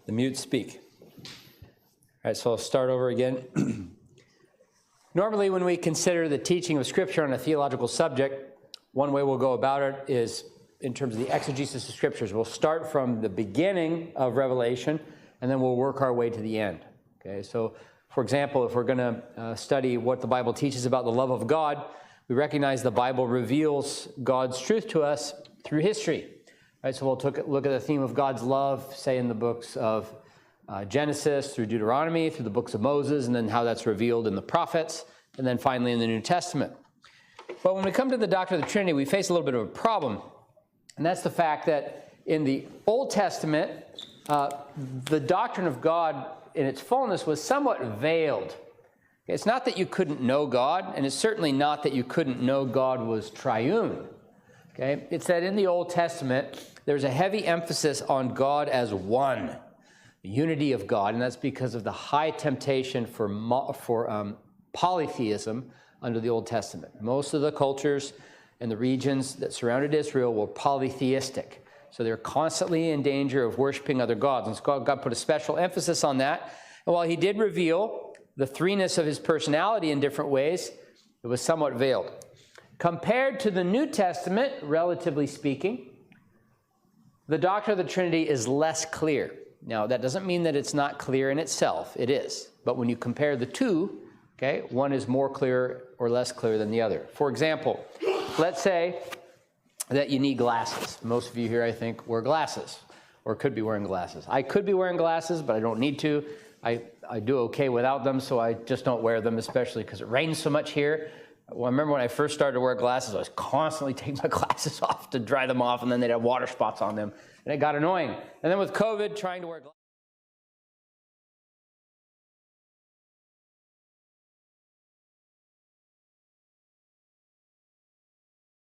The mute speak. All right, so I'll start over again. Normally, when we consider the teaching of Scripture on a theological subject, one way we'll go about it is in terms of the exegesis of Scriptures. We'll start from the beginning of Revelation, and then we'll work our way to the end. Okay, so for example, if we're going to study what the Bible teaches about the love of God, we recognize the Bible reveals God's truth to us through history. Right, so we'll look at the theme of God's love, say in the books of Genesis, through Deuteronomy, through the books of Moses, and then how that's revealed in the prophets, and then finally in the New Testament. But when we come to the doctrine of the Trinity, we face a little bit of a problem, and that's the fact that in the Old Testament, the doctrine of God in its fullness was somewhat veiled. It's not that you couldn't know God, and it's certainly not that you couldn't know God was triune. Okay? It's that in the Old Testament, there's a heavy emphasis on God as one, the unity of God, and that's because of the high temptation for polytheism under the Old Testament. Most of the cultures and the regions that surrounded Israel were polytheistic, so they're constantly in danger of worshiping other gods, and so God put a special emphasis on that. And while he did reveal the threeness of his personality in different ways, it was somewhat veiled. Compared to the New Testament, relatively speaking, the doctrine of the Trinity is less clear. Now, that doesn't mean that it's not clear in itself. It is. But when you compare the two, okay, one is more clear or less clear than the other. For example, let's say that you need glasses. Most of you here, I think, wear glasses or could be wearing glasses. I could be wearing glasses, but I don't need to. I do okay without them, so I just don't wear them, especially because it rains so much here. Well, I remember when I first started to wear glasses, I was constantly taking my glasses off to dry them off, and then they'd have water spots on them, and it got annoying. And then with COVID, trying to wear glasses.